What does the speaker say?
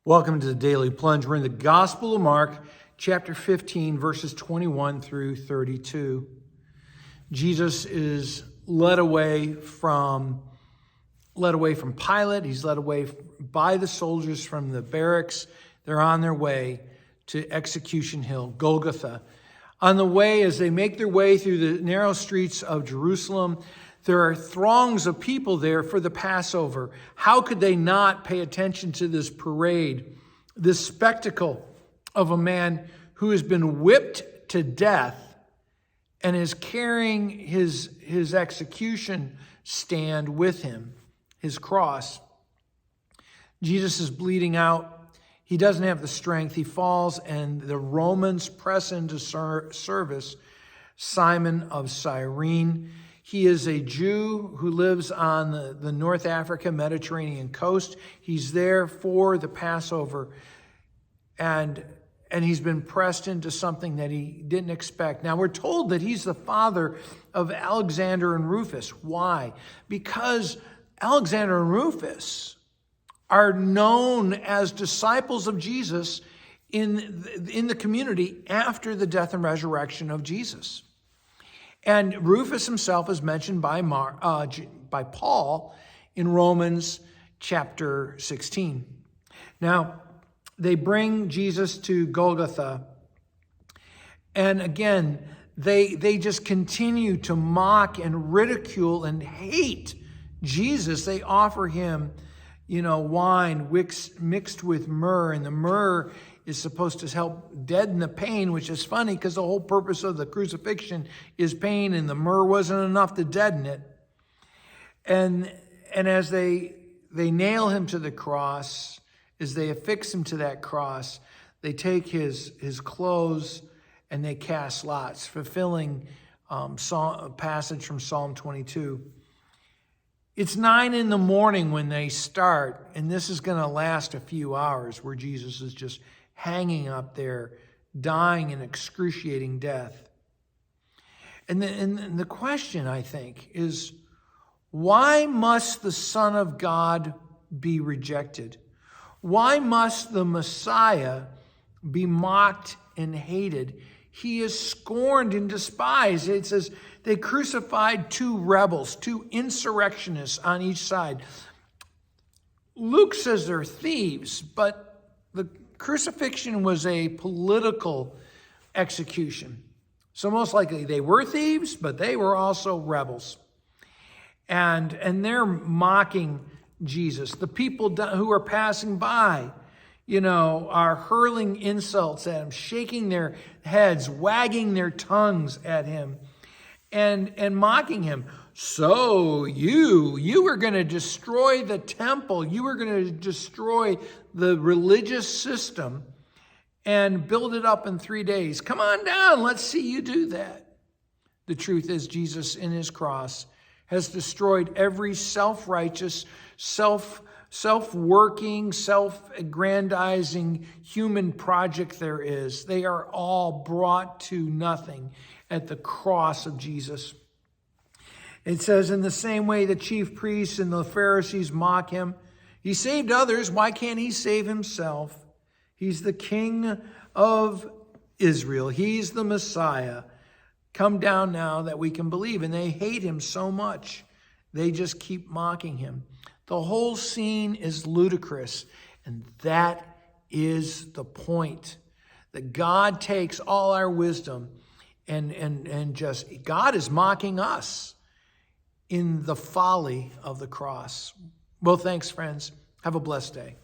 Welcome to the Daily Plunge. We're in the Gospel of Mark, chapter 15, verses 21 through 32. Jesus is led away from Pilate. He's led away by the soldiers from the barracks. They're on their way to Execution Hill, Golgotha. On the way, as they make their way through the narrow streets of Jerusalem, there are throngs of people there for the Passover. How could they not pay attention to this parade, this spectacle of a man who has been whipped to death and is carrying his execution stand with him, his cross? Jesus is bleeding out. He doesn't have the strength. He falls, and the Romans press into service Simon of Cyrene. He is a Jew who lives on the North Africa Mediterranean coast. He's there for the Passover, and he's been pressed into something that he didn't expect. Now, we're told that he's the father of Alexander and Rufus. Why? Because Alexander and Rufus are known as disciples of Jesus in the community after the death and resurrection of Jesus. And Rufus himself is mentioned by Paul in Romans chapter 16. Now, they bring Jesus to Golgotha, and again, they just continue to mock and ridicule and hate Jesus. They offer him, wine mixed with myrrh, and the myrrh is supposed to help deaden the pain, which is funny because the whole purpose of the crucifixion is pain, and the myrrh wasn't enough to deaden it. And as they nail him to the cross, as they affix him to that cross, they take his clothes and they cast lots, fulfilling a passage from Psalm 22. It's 9 a.m. when they start, and this is going to last a few hours, where Jesus is just hanging up there, dying an excruciating death. And the question, I think, is, why must the Son of God be rejected? Why must the Messiah be mocked and hated? He is scorned and despised. It says they crucified two rebels, two insurrectionists on each side. Luke says they're thieves, but the crucifixion was a political execution. So most likely they were thieves, but they were also rebels. And they're mocking Jesus. The people who are passing by, are hurling insults at him, shaking their heads, wagging their tongues at him, and mocking him. So you were going to destroy the temple. You were going to destroy the religious system and build it up in 3 days. Come on down. Let's see you do that. The truth is, Jesus in his cross has destroyed every self-righteous, self-working, self-aggrandizing human project there is. They are all brought to nothing at the cross of Jesus. It says, in the same way the chief priests and the Pharisees mock him. He saved others. Why can't he save himself? He's the King of Israel. He's the Messiah. Come down now that we can believe. And they hate him so much, they just keep mocking him. The whole scene is ludicrous, and that is the point. That God takes all our wisdom and just, God is mocking us in the folly of the cross. Well, thanks, friends. Have a blessed day.